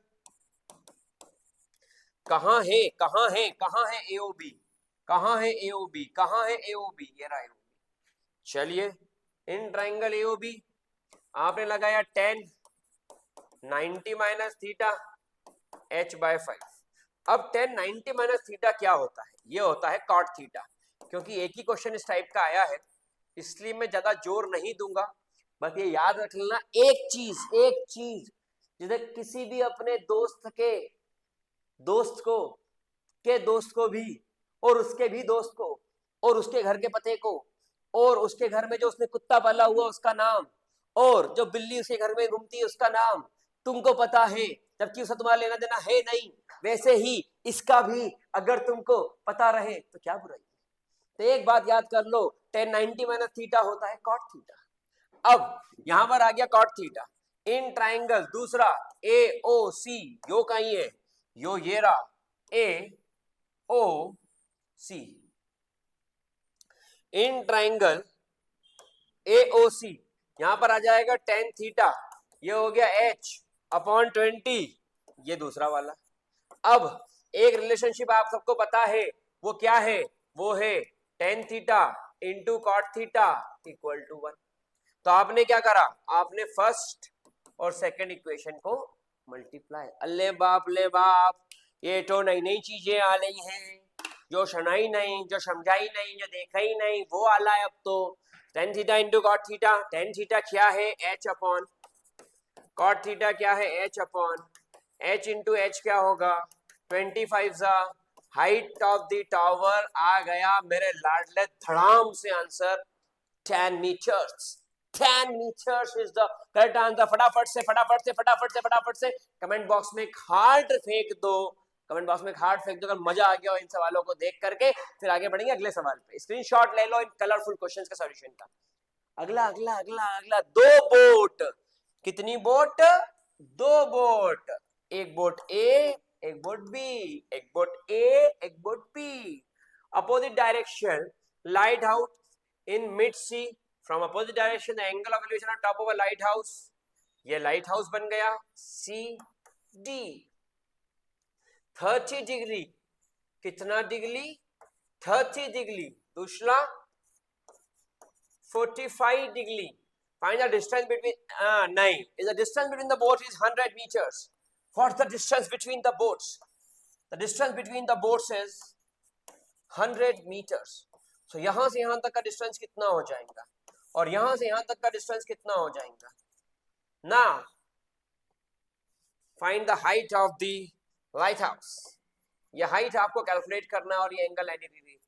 कहां है, कहां है, कहां है ए ओ बी, कहां है ए ओ बी, कहां है ए ओ बी, ये रहा ए ओ बी। चलिए, इन ट्राइंगल ए ओ बी आपने लगाया 10 90 माइनस थीटा h बाय 5। अब 10 90 माइनस थीटा क्या होता है? ये होता है कॉट थीटा। क्योंकि एक ही क्वेश्चन इस टाइप का आया है, इसलिए मैं ज्यादा जोर नहीं दूंगा। बस ये याद रख लेना एक चीज, एक चीज, जैसे किसी भी अपने दोस्त के दोस्त को भी, और उसके भी दोस्त को, और उसके घर के पते को, और उसके घर में जो उसने कुत्ता पाला हुआ उसका नाम, और जो बिल्ली उसके घर में घूमती है उसका नाम तुमको पता है, जबकि उससे तुम्हारा लेना देना है नहीं। वैसे ही इसका भी अगर तुमको पता रहे तो क्या बुराई है। तो एक बात याद कर लो, 1090 माइनस थीटा होता है कॉट थीटा। अब यहां पर आ गया कॉट थीटा इन ट्राइंगल, दूसरा ए ओ सी, यो कहीं है, यो ये रहा ए ओ सी, इन ट्राइंगल ए ओ सी, यहां पर आ जाएगा टेन थीटा, ये हो गया h अपॉन 20, ये दूसरा वाला। अब एक रिलेशनशिप आप सबको पता है, वो क्या है? वो है tan theta into cot theta equal to 1। तो आपने क्या करा? आपने फर्स्ट और सेकंड इक्वेशन को मल्टीप्लाई। अल्ले बाप ले बाप, ये तो नई नई चीजें आ रही हैं, जो सुनाई नहीं, जो समझाई नहीं, जो देखा ही नहीं, वो आला है अब तो। Tan theta into cot theta, tan theta क्या है? h अपॉन कॉट थीटा क्या है? h upon h into h क्या होगा? 25 सा हाइट ऑफ द टावर आ गया मेरे लाडले धड़ाम से answer 10 meters। 10 meters is the correct answer। फटाफट से फटाफट से फटाफट से फटाफट से कमेंट बॉक्स में एक हार्ट फेंक दो, कमेंट बॉक्स में एक हार्ट फेंक दो अगर मजा आ गया हो इन सवालों को देख करके। फिर आगे बढ़ेंगे अगले सवाल पे। स्क्रीनशॉट ले लो इन कलरफुल क्वेश्चंस का सॉल्यूशन का। अगला अगला अगला अगला, दो बोट। कितनी बोट? दो बोट। एक बोट ए, एक बोट बी, एक बोट ए, एक boat B, opposite direction, light out in mid sea, from opposite direction the angle of elevation on top of a lighthouse, ये लाइट हाउस बन गया सी डी। 30 डिग्री, कितना डिग्री? 30 डिग्री। दूसरा 45 degree. Find the distance between, नहीं, is the distance between the boats is 100 meters। what's the distance between the boats? The distance between the boats is 100 meters। तो यहां से यहां तक का डिस्टेंस कितना हो जाएगा, और यहां से यहां तक का डिस्टेंस कितना हो जाएगा ना? Find the height of the light house. ये हाइट आपको कैलकुलेट करना है और ये एंगल 90 डिग्री।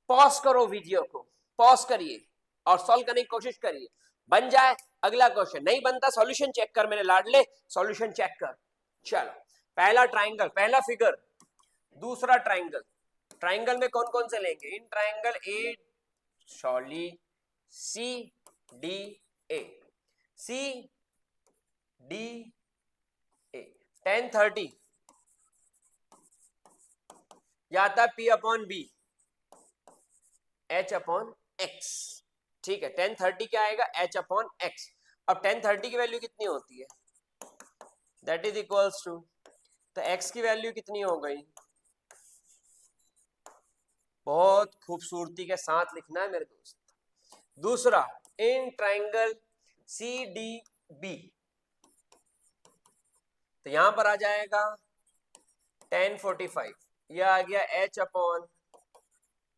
पॉज करो वीडियो को, पॉज करिए और सॉल्व करने की कोशिश करिए। बन जाए अगला क्वेश्चन, नहीं बनता सॉल्यूशन चेक कर मेरे लाडले, सॉल्यूशन चेक कर। चलो, पहला ट्राइंगल, पहला फिगर, दूसरा ट्राइंगल। ट्राइंगल में कौन कौन से लेंगे? इन ट्राइंगल ए सॉली C D A, C D A, 1030 जाता है P upon B, H upon x. ठीक है, 1030 क्या आएगा? H upon x. अब 1030 की वैल्यू कितनी होती है? दैट इज इक्वल्स टू, तो x की वैल्यू कितनी हो गई? बहुत खूबसूरती के साथ लिखना है मेरे दोस्त। दूसरा, in triangle C D B, तो यहां पर आ जाएगा 1045 ये आ गया h अपॉन,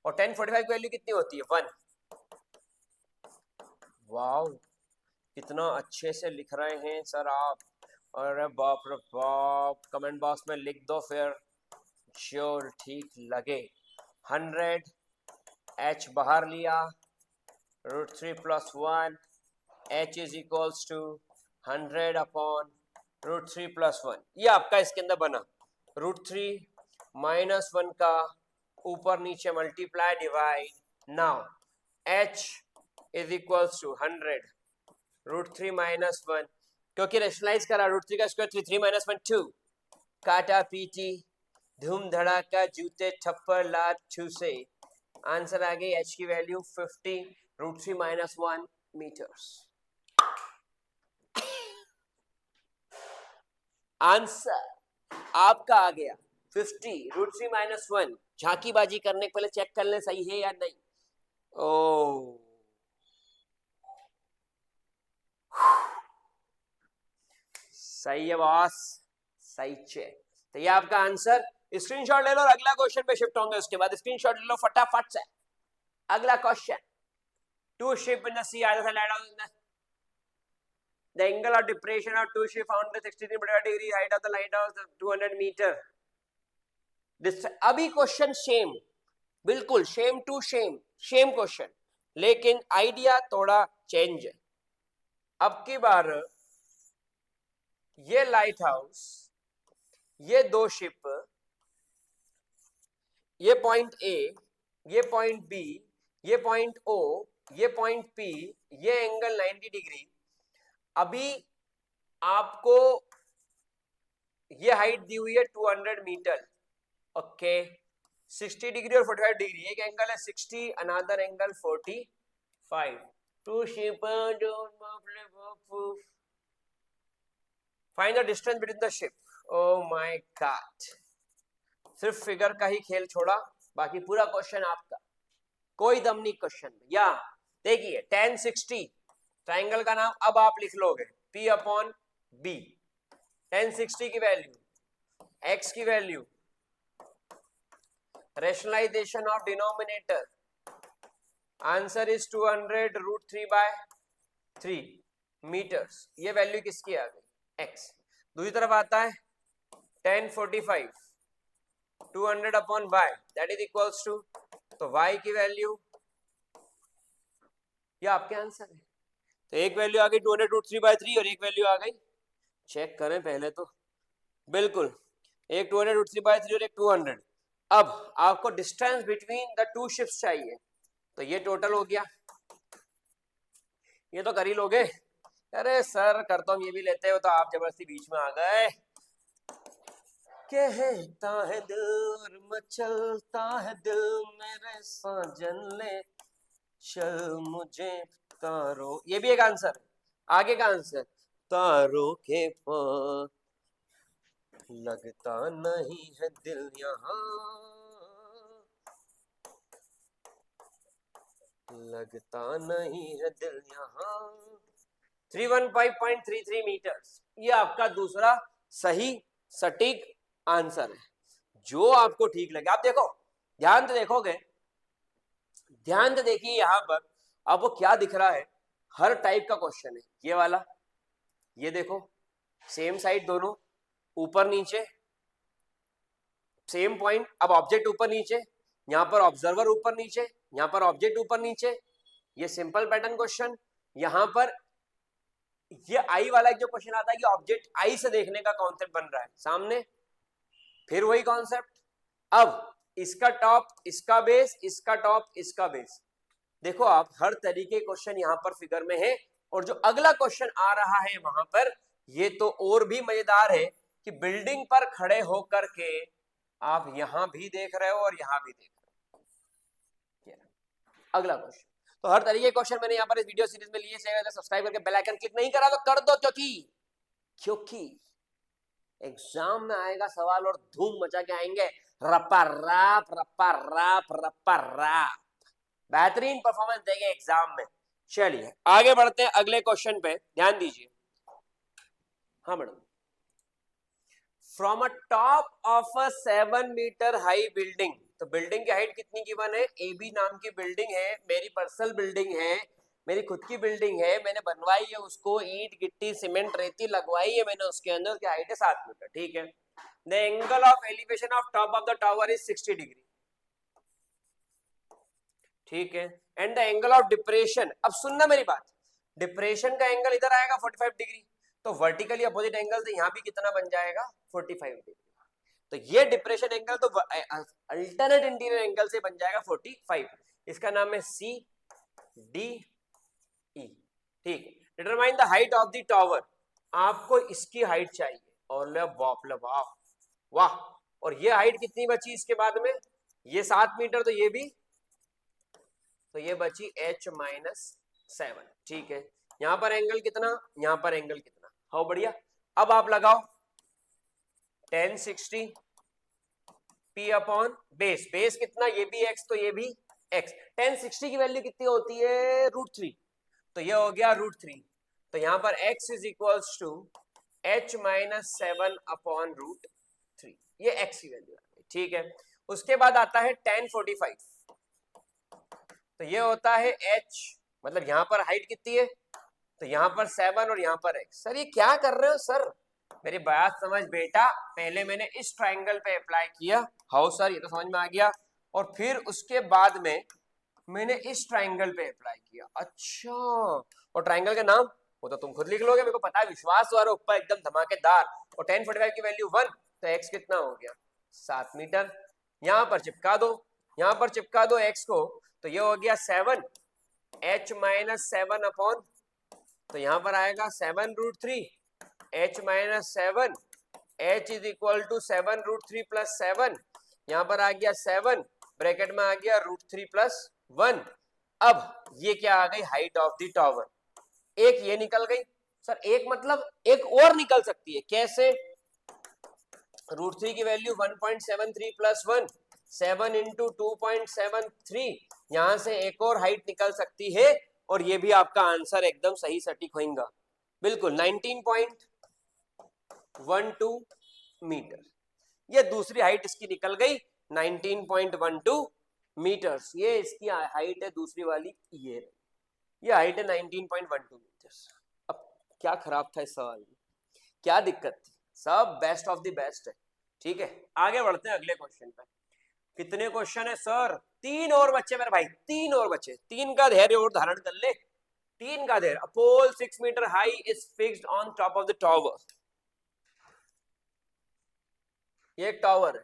और 1045 की वैल्यू कितनी होती है 1। वाओ कितना अच्छे से लिख रहे हैं सर आप, अरे बाप रे बाप, कमेंट बॉक्स में लिख दो फिर जो ठीक लगे। 100 h बाहर लिया, √3 + 1 h is equals to 100 upon √3 + 1। ये आपका इसके अंदर बना √3 - 1 का ऊपर नीचे multiply divide, now h is equals to 100 √3 - 1, क्योंकि रेशनलाइज करा √3 का स्क्वायर 3 - 1 2, काटा पीटी धूम धड़ाका जूते थप्पड़ लात ठूसे, आंसर आ गई h की वैल्यू 50 √3 - 1 मीटर्स। आंसर आपका आ गया 50 √3 - 1। झांकी बाजी करने के पहले चेक कर ले सही है या नहीं। ओ सही है बॉस, सही चेक। तो ये आपका आंसर, स्क्रीनशॉट ले लो और अगला क्वेश्चन पे शिफ्ट होंगे, उसके बाद स्क्रीनशॉट ले लो फटाफट से। अगला question, two ship in the sea are the angle of depression of two ship found the 63 height of the lighthouse 200 meter। अभी क्वेश्चन सेम, बिल्कुल same to same, same question, लेकिन आइडिया थोड़ा चेंज है। अब की बार ये लाइट हाउस, ये दो शिप, ये पॉइंट ए, ये पॉइंट बी, ये पॉइंट ओ, ये पॉइंट पी, ये एंगल 90 डिग्री। अभी आपको ये हाइट दी हुई है 200 मीटर, ओके। 60 डिग्री और 45 डिग्री, एक एंगल है 60, another angle 45। Two ship find the distance between the ship. Oh my god, सिर्फ फिगर का ही खेल छोड़ा, बाकी पूरा क्वेश्चन आपका, कोई दम नहीं क्वेश्चन में। या देखिए 1060 ट्राइंगल का नाम अब आप लिख लोगे P अपॉन B। 1060 की वैल्यू, x की value, rationalisation of denominator, answer is 200 √3/3 metres. ये वैल्यू किसकी आ गई x। दूसरी तरफ आता है 1045 200 upon y that is equals to, तो y की वैल्यू, ये आपके आंसर है। तो एक वैल्यू आ गई 200 √3/3 और एक वैल्यू आ गई, चेक करें पहले तो, बिल्कुल एक 200 √3/3 और एक 200। अब आपको distance between the to ships चाहिए, तो ये टोटल हो गया, ये तो कर ही लोगे। अरे सर करता हूं, ये भी लेते हो तो आप जबरदस्ती बीच में आ गए। कहता है दिल और मचलता है दिल मेरे साजन ले चल मुझे तारो, ये भी एक आंसर। आगे का आंसर, तारों के पास लगता नहीं है दिल यहाँ, लगता नहीं है दिल यहाँ। 315.33 मीटर्स, ये आपका दूसरा सही सटीक आंसर है, जो आपको ठीक लगे। आप देखो, ध्यान से देखोगे, ध्यान से देखिए यहां पर आपको क्या दिख रहा है, हर टाइप का क्वेश्चन है ये वाला। ये देखो सेम साइड दोनों, ऊपर नीचे सेम पॉइंट, अब ऑब्जेक्ट ऊपर नीचे, यहां पर ऑब्जर्वर ऊपर नीचे, यहां पर ऑब्जेक्ट ऊपर नीचे, ये सिंपल पैटर्न क्वेश्चन। यहां पर ये आई वाला जो क्वेश्चन आता है कि ऑब्जेक्ट आई से देखने का कॉन्सेप्ट बन रहा है सामने, फिर वही कॉन्सेप्ट। अब इसका टॉप, इसका बेस, इसका टॉप, इसका बेस, देखो आप हर तरीके क्वेश्चन यहां पर फिगर में है। और जो अगला क्वेश्चन आ रहा है वहां पर, ये तो और भी मजेदार है कि बिल्डिंग पर खड़े होकर के आप यहां भी देख रहे हो और यहां भी देख रहे हो। अगला क्वेश्चन, तो हर तरीके क्वेश्चन मैंने यहाँ पर इस वीडियो सीरीज में लिए से, अगर सब्सक्राइब करके बेल आइकन क्लिक नहीं करा तो कर दो, क्योंकि एग्जाम में आएगा सवाल और धूम मचा के आएंगे, रप्पा राप रप्पा राप रप्पा राप, बेहतरीन परफॉर्मेंस देंगे एग्जाम में। चलिए आगे बढ़ते हैं अगले क्वेश्चन पे, ध्यान दीजिए। हाँ madam, from a top of a 7 metre high building. तो बिल्डिंग की हाइट कितनी गिवन है? ए बी नाम की बिल्डिंग है, मेरी पर्सनल बिल्डिंग है, मेरी खुद की बिल्डिंग है, मैंने बनवाई है उसको, ईंट गिट्टी सीमेंट रेती लगवाई है मैंने उसके अंदर, उसकी हाइट है 7 मीटर, ठीक है। The angle of elevation of top of the tower is 60 degree, ठीक है। And the angle of depression, अब सुनना मेरी बात, डिप्रेशन का एंगल इधर आएगा 45 डिग्री, तो वर्टिकली अपोजिट एंगल से यहां भी कितना बन जाएगा? 45 डिग्री। तो ये डिप्रेशन एंगल तो अल्टरनेट इंटीरियर एंगल से बन जाएगा 45। इसका नाम है सी डी ई, ठीक है। Determine the height of the tower, आपको इसकी हाइट चाहिए, और ले बाप ले बाप, वाह। और ये हाइट कितनी बची इसके बाद में? ये 7 मीटर, तो ये भी, तो ये बची h-7, ठीक है। यहां पर एंगल कितना, यहां पर एंगल कितना, हाउ बढ़िया। अब आप लगाओ 1060 p अपॉन बेस, बेस कितना, ये भी x तो ये भी x। 1060 की वैल्यू कितनी होती है? √3, तो ये हो गया √3। तो यहां पर x is equals to h-7 upon √3, ये x की वैल्यू है, ठीक है। उसके बाद आता है 1045, तो ये होता है h, मतलब यहां पर हाइट कितनी है? तो यहां पर 7 और यहां पर x। सर ये क्या कर रहे हो सर? मेरी बात समझ बेटा, पहले मैंने इस ट्राइंगल पे अप्लाई किया, हाउ सर ये तो समझ में आ गया, और फिर उसके बाद में मैंने इस ट्राइंगल पे अप्लाई किया। अच्छा, और ट्राइंगल का नाम वो तो तुम खुद लिख लोगे, मेरे को पता है, विश्वास द्वारा ऊपर एकदम धमाकेदार। और 1045 की वैल्यू 1, तो x कितना हो गया? 7 मीटर। यहां पर चिपका दो, यहां पर चिपका दो x को, तो ये हो गया 7 h-7 अपॉन, तो यहां पर आएगा 7√3 h-7, h is equal to 7√3 plus 7, यहां पर आ गया 7, ब्रैकेट में आ गया √3 प्लस 1। अब ये क्या आ गई? Height of the tower. एक ये निकल गई सर, एक मतलब एक और निकल सकती है, कैसे? √3 की वैल्यू 1.73 प्लस 1, 7 इंटू 2.73, यहां से एक और हाइट निकल सकती है, और ये भी आपका आंसर एकदम सही सटीक होगा, बिल्कुल 19.12 मीटर। ये दूसरी हाइट इसकी निकल गई 19.12 मीटर्स, ये इसकी हाइट है दूसरी वाली, ये हाइट है 19.12 मीटर्स। अब क्या खराब था इस सवाल में, क्या दिक्कत थी? सब बेस्ट ऑफ द बेस्ट है, ठीक है। आगे बढ़ते हैं अगले क्वेश्चन पे। कितने क्वेश्चन है सर? 3 और बच्चे मेरे भाई, 3 और बच्चे, 3 का धैर्य और धारण कर ले, 3 का धैर्य। A pole 6 metre high is fixed on top of the tower, ये एक टावर है,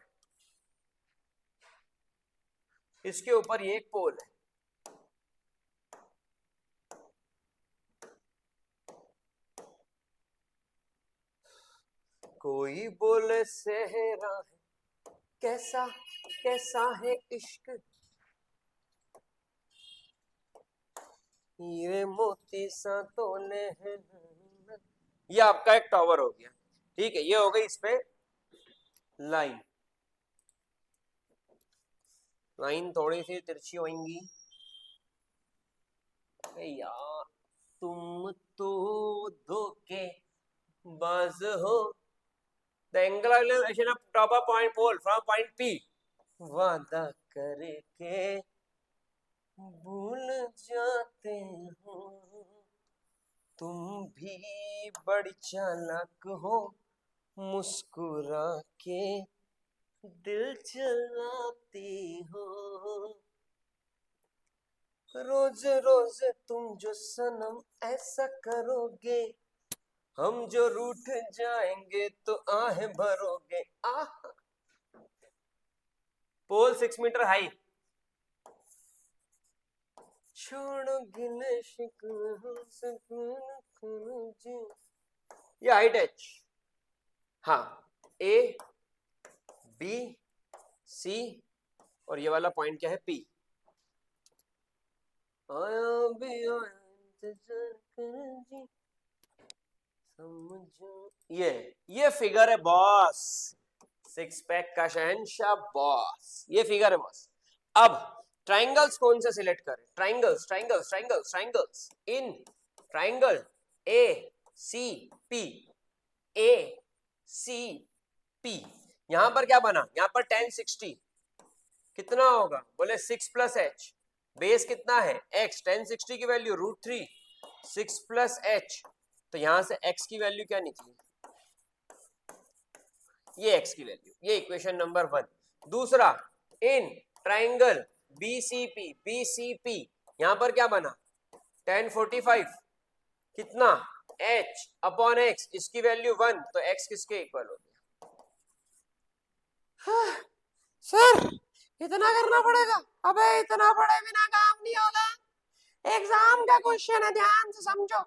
इसके ऊपर ये एक पोल है, कोई बोले सहरा है, कैसा कैसा है इश्क, हीरे मोती सा तोले हैं। ये आपका एक टावर हो गया, ठीक है। ये हो गई इस पे लाइन, लाइन थोड़ी सी तिरछी होंगी यार, तुम तो धोखे बाज हो। The angle of elevation of top of point pole from point P, वादा करके भूल जाते हो, तुम भी बड़ी चालाक हो, मुस्कुरा के दिल चलाती हो, रोज रोज तुम जो सनम ऐसा करोगे, हम जो रूठ जाएंगे तो आहें भरोगे। आह, पोल 6 मीटर हाई, छोड़ो गिले शिकवे सुकून खोजे, ये हाइट एच, हाँ, ए बी सी, और ये वाला पॉइंट क्या है? पी। आया भी आया इंतजार कर जी, समझो, ये फिगर है बॉस, 6 पैक का शहंशाह बॉस, ये फिगर है बॉस। अब ट्राइंगल्स कौन से सिलेक्ट करें? Triangles triangles triangles triangles in triangle A C P, A C P। यहां पर क्या बना, यहां पर 1060 कितना होगा, बोले 6 प्लस एच, बेस कितना है x, 1060 की वैल्यू √3, 6 प्लस एच, तो यहां से x की वैल्यू क्या निकली, ये x की वैल्यू, ये इक्वेशन नंबर 1। दूसरा, इन ट्राइंगल BCP यहां पर क्या बना 1045 कितना h अपॉन x, इसकी वैल्यू 1, तो x किसके इक्वल हो गया। हाँ, सर इतना करना पड़ेगा, अबे इतना पढ़े बिना काम नहीं होगा, एग्जाम का क्वेश्चन है, ध्यान से समझो।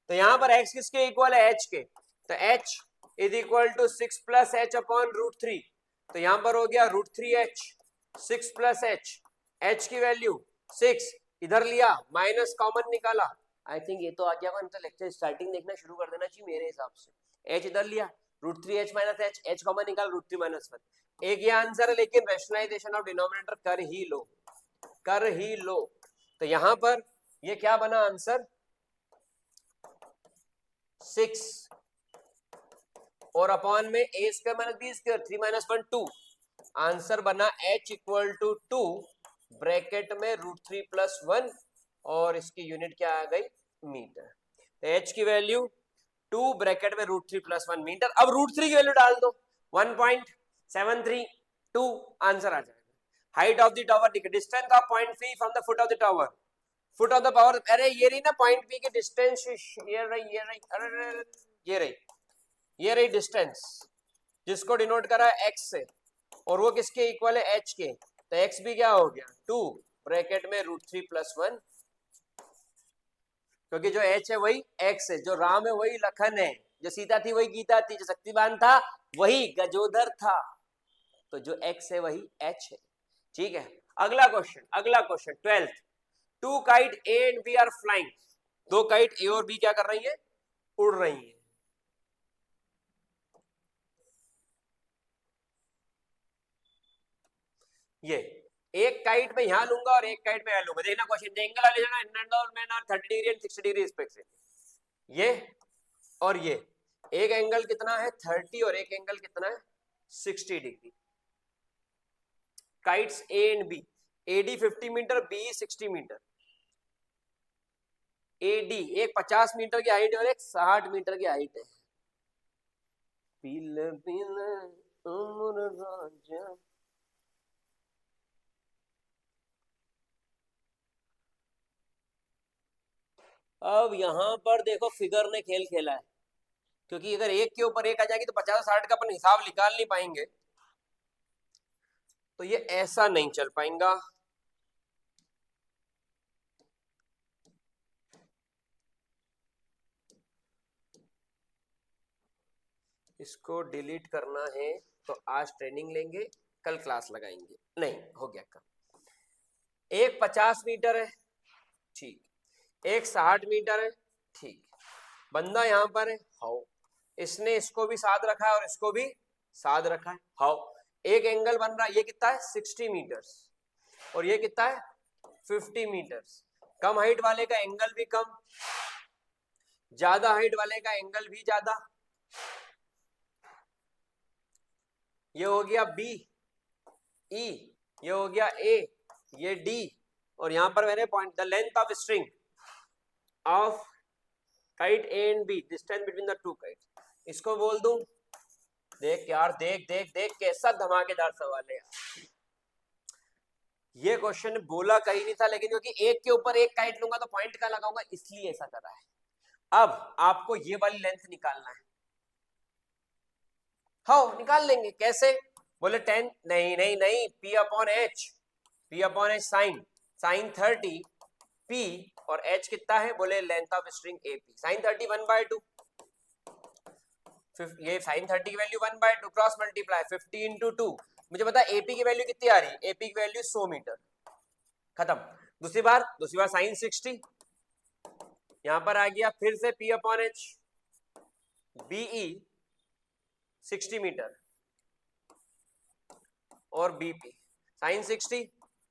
तो यहां पर x किसके इक्वल है, h के, तो h is equal to 6 plus H upon √3, तो यहां पर हो गया √3h, 6 प्लस एच, h की वैल्यू 6, इधर लिया माइनस कॉमन निकाला, आई थिंक ये तो आ गया, तो लेक्चर स्टार्टिंग देखना शुरू कर देना चाहिए मेरे हिसाब से। h इधर लिया √3h minus H, h common निकाल √3 माइनस 1, एक ये आंसर है, लेकिन रैशनलाइजेशन ऑफ डिनोमिनेटर कर ही लो, कर ही लो। तो यहां पर ये क्या बना आंसर 6 और अपॉन में a square minus b square 3 minus 1 2, answer बना h इक्वल टू 2 ब्रैकेट में √3 प्लस 1 और इसकी यूनिट क्या आ गई मीटर, तो h की वैल्यू 2 ब्रैकेट में √3 प्लस 1 मीटर। अब √3 की वैल्यू डाल दो 1.732, आंसर आ जाएगा। Height of the tower, distance of point P from the foot of the tower, foot of the power, अरे ये रही ना पॉइंट P की डिस्टेंस, ये रही ये रही डिस्टेंस जिसको डिनोट करा है x से, और वो किसके इक्वल है h के, तो x भी क्या हो गया 2 ब्रैकेट में √3 प्लस 1, क्योंकि जो h है वही x है, जो राम है वही लखन है, जो सीता थी वही गीता थी, जो शक्तिमान था वही गजोधर था, तो जो x है वही h है। ठीक है, अगला question 12th, 2 kite A and B are flying, 2 kite A और B क्या कर रही है, उड़ रही है। ये एक काइट में यहां लूंगा और एक काइट में यहां लूंगा, देखना क्वेश्चन, एंगल वाले जाना and 30 degree and 60 degree respectively, ये और ये, एक एंगल कितना है 30 और एक एंगल कितना है 60 degree. Kites A and B, AD 50 metre, BE 60 metre, AD एक 50 मीटर की हाइट है और एक 60 मीटर की हाइट है। पीले पीले उम्र राजा, अब यहां पर देखो फिगर ने खेल खेला है, क्योंकि अगर एक के ऊपर एक आ जाएगी तो 50-60 का अपन हिसाब निकाल नहीं पाएंगे, तो ये ऐसा नहीं चल पाएगा। इसको डिलीट करना है तो आज ट्रेनिंग लेंगे, कल क्लास लगाएंगे, नहीं हो गया कल। एक 50 मीटर है, ठीक, एक 60 मीटर है, ठीक, बंदा यहां पर है, हाउ, इसने इसको भी साथ रखा है और इसको भी साथ रखा है, हाउ, एक एंगल बन रहा है, ये कितना है 60 मीटर्स और ये कितना है 50 मीटर्स, कम हाइट वाले का एंगल भी कम, ज्यादा हाइट वाले का एंगल भी ज्यादा, ये हो गया B E, ये हो गया A, ये D, और यहां पर मैंने point the length of string of kite A and B, distance between the to kite, इसको बोल दूं, देख यार देख देख देख कैसा धमाकेदार सवाल है यार, ये क्वेश्चन बोला कहीं नहीं था, लेकिन क्योंकि एक के ऊपर एक काइट लूंगा तो पॉइंट का लगाऊंगा, इसलिए ऐसा कर रहा है। अब आपको ये वाली लेंथ निकालना है, हाँ निकाल लेंगे, कैसे, बोले 10, नहीं नहीं नहीं, P upon H sine 30 P और H कितना है, बोले length of string AP, sine 30 1/2, ये साइन 30 की वैल्यू 1/2 क्रॉस मल्टीप्लाई 50 इंटू 2, मुझे पता है AP की वैल्यू कितनी आ रही है, AP की वैल्यू 100 मीटर, खत्म। दूसरी बार साइन 60, यहां पर आ गया फिर से P upon H, BE 60 metre और BP साइन 60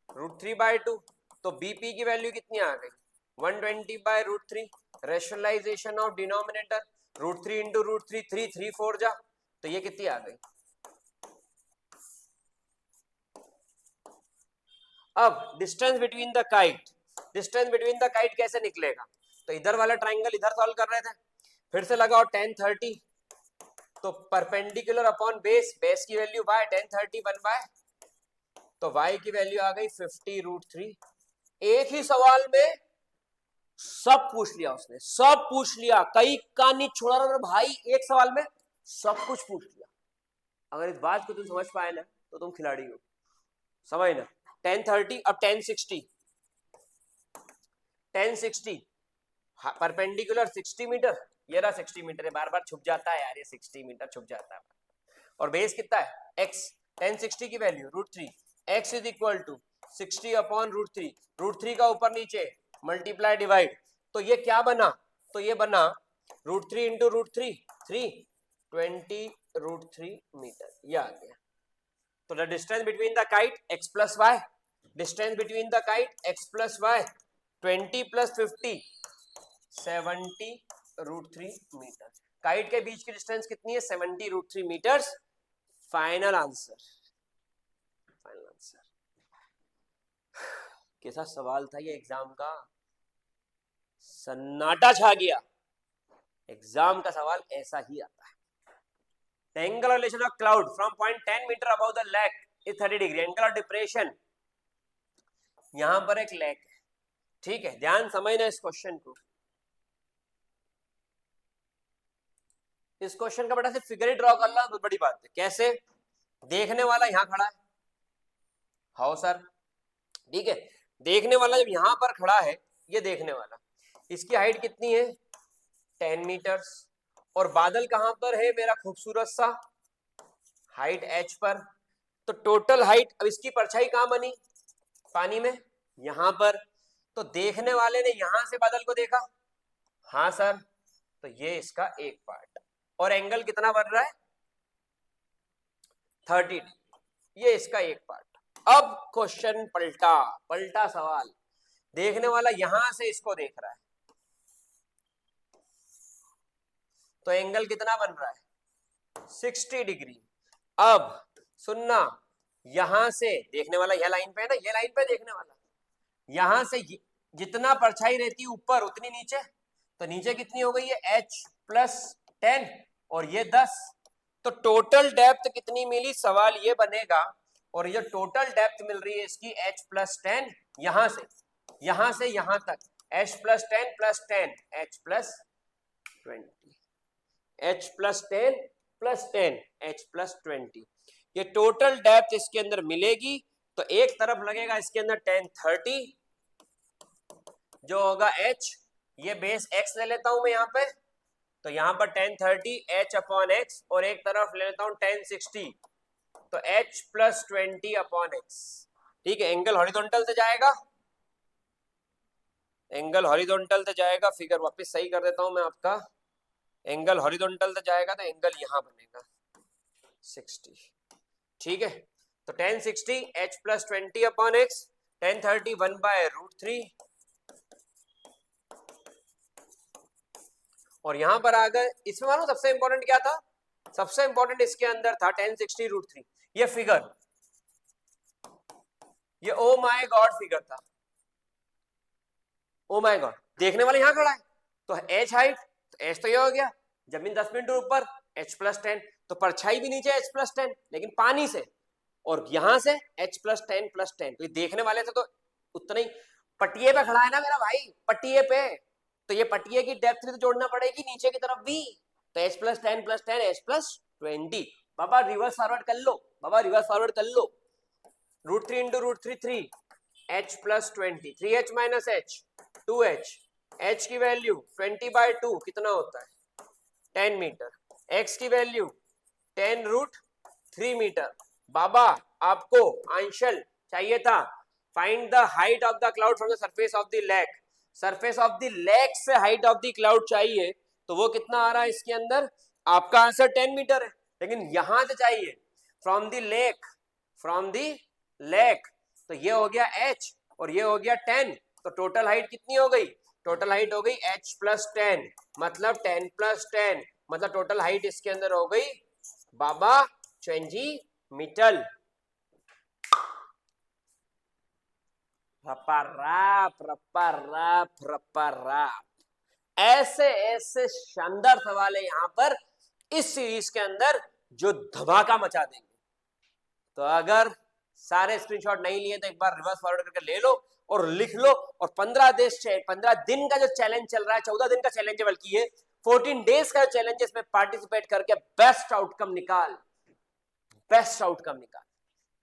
√3/2, तो BP की वैल्यू कितनी आ गई 120/√3, रेशनलाइजेशन ऑफ डिनोमिनेटर √3 इंटू √3 3 3 4 जा, तो ये कितनी आ गई अब डिस्टेंस बिटवीन द काइट कैसे निकलेगा? तो इधर वाला ट्राइंगल इधर सॉल्व कर रहे थे, फिर से लगाओ tan 30, तो परपेंडिकुलर अपॉन बेस की वैल्यू y, tan 30 1 बाय, तो y की वैल्यू आ गई 50√3। एक ही सवाल में सब पूछ लिया उसने, सब पूछ लिया, कई का नहीं छोड़ा रहा भाई, एक सवाल में सब कुछ पूछ लिया। अगर इस बात को तुम समझ पाए ना तो तुम खिलाड़ी हो, समझ ना। 1030, अब 1060 परपेंडिकुलर 60 मीटर, ये रहा 60 मीटर है, बार बार छुप जाता है यार, ये 60 मीटर छुप जाता है। और बेस कितना है x, 1060 की value √3, x is equal to 60 upon √3, √3 का ऊपर नीचे मल्टीप्लाई डिवाइड, तो ये क्या बना? तो ये बना √3 इंटू √3, 20√3 मीटर, ये आ गया। तो the distance between the kite x plus Y, distance between the kite x plus Y 20 plus 50 70√3 metre. Kite के बीच की डिस्टेंस कितनी है? 70√3 metres. Final answer, final answer. कैसा सवाल था ये एग्जाम का, सन्नाटा छा गया। एग्जाम का सवाल ऐसा ही आता है। The angular elevation of cloud from point 10 meter above the lake is 30 degree. Angular depression, यहां पर एक लेक है, ठीक है, ध्यान समझना इस क्वेश्चन को। इस क्वेश्चन का बेटा सिर्फ फिगर ही ड्रॉ करना बहुत बड़ी बात है। कैसे? देखने वाला यहां खड़ा है, हाउ सर, ठीक है, देखने वाला जब यहां पर खड़ा है, ये देखने वाला, इसकी हाइट कितनी है? 10 मीटर्स। और बादल कहां पर है मेरा खूबसूरत सा? हाइट h पर। तो टोटल हाइट, अब इसकी परछाई कहां बनी? पानी में, यहां पर। तो देखने वाले ने यहां से बादल को देखा, हाँ सर, तो ये इसका एक पार्ट। और एंगल कितना बन रहा है? 30, ये इसका एक पार्ट। अब क्वेश्चन पलटा सवाल। देखने वाला यहां से इसको देख रहा है, तो एंगल कितना बन रहा है? 60 डिग्री। अब सुनना, यहां से देखने वाला यह लाइन पे है ना, ये लाइन पे देखने वाला, यहां से जितना परछाई रहती है ऊपर उतनी नीचे, तो नीचे कितनी हो गई है? h प्लस 10 और ये 10, तो टोटल डेप्थ कितनी मिली? सवाल ये बनेगा। और ये टोटल डेप्थ मिल रही है इसकी h प्लस 10, यहां से यहां तक h plus 10 plus 10 h plus 20, h plus 10 plus 10 h plus 20, ये टोटल डेप्थ इसके अंदर मिलेगी। तो एक तरफ लगेगा इसके अंदर 1030 जो होगा h, ये बेस x ले लेता हूं मैं यहां पे, तो यहां पर 1030 h अपॉन x, और एक तरफ ले लेता हूं 1060, तो h प्लस 20 अपॉन x, ठीक है। एंगल हॉरिजॉन्टल से जाएगा, एंगल हॉरिजॉन्टल से जाएगा, फिगर वापस सही कर देता हूं मैं आपका, एंगल हॉरिजॉन्टल से जाएगा तो एंगल यहां बनेगा 60, ठीक है। तो 1060 h plus 20 upon x, 1030 1 by √3, और यहां पर आ गए। इसमें मालूम सबसे इंपॉर्टेंट क्या था? सबसे इंपॉर्टेंट इसके अंदर था 1060 √3, ये फिगर, ये ओ माय गॉड फिगर था, ओ माय गॉड। देखने वाला यहां खड़ा है, तो h हाइट, तो h तो ये हो गया, जमीन 10 मीटर ऊपर, h प्लस 10, तो परछाई भी नीचे h प्लस 10, लेकिन पानी से, और यहां से h प्लस 10 प्लस 10, तो ये देखने वाले थे तो उतना ही। पटिए पे खड़ा है ना मेरा भाई, पटिए पे, तो ये पटिए की डेप्थ भी तो जोड़ना पड़ेगी नीचे की तरफ भी, तो h plus 10 plus 10 h plus 20। बाबा रिवर्स फॉरवर्ड कर लो, बाबा रिवर्स फॉरवर्ड कर लो, √3 into √3 3, h plus 20, 3h minus h 2h, h की वैल्यू 20/2 कितना होता है? 10 मीटर, x की वैल्यू 10√3 मीटर। बाबा आपको आंशल चाहिए था, find the height of the cloud from the surface of the lake, surface of the lake से हाइट ऑफ द क्लाउड चाहिए, तो वो कितना आ रहा है इसके अंदर? आपका आंसर 10 मीटर है, लेकिन यहां से चाहिए from the lake, from the lake, तो ये हो गया h और ये हो गया 10, तो टोटल हाइट कितनी हो गई? टोटल हाइट हो गई h प्लस 10, मतलब 10 प्लस 10, मतलब टोटल हाइट इसके अंदर हो गई बाबा 20 मीटर। रप्पा रैप रप्पा रैप रप्पा रैप। ऐसे ऐसे शानदार सवाल है यहां पर इस सीरीज के अंदर जो धमाका मचा देंगे। तो अगर सारे स्क्रीनशॉट नहीं लिए तो एक बार रिवर्स फॉरवर्ड करके ले लो और लिख लो। और 15 दिन का जो चैलेंज चल रहा है, 14 दिन का चैलेंज है बल्कि ये 14 डेज का चैलेंज है, इसमें पार्टिसिपेट करके बेस्ट आउटकम निकाल, बेस्ट आउटकम निकाल।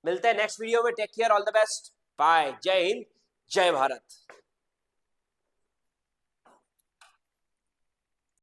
मिलते हैं नेक्स्ट वीडियो में। Take care, all the best, bye, जय हिंद, जय भारत।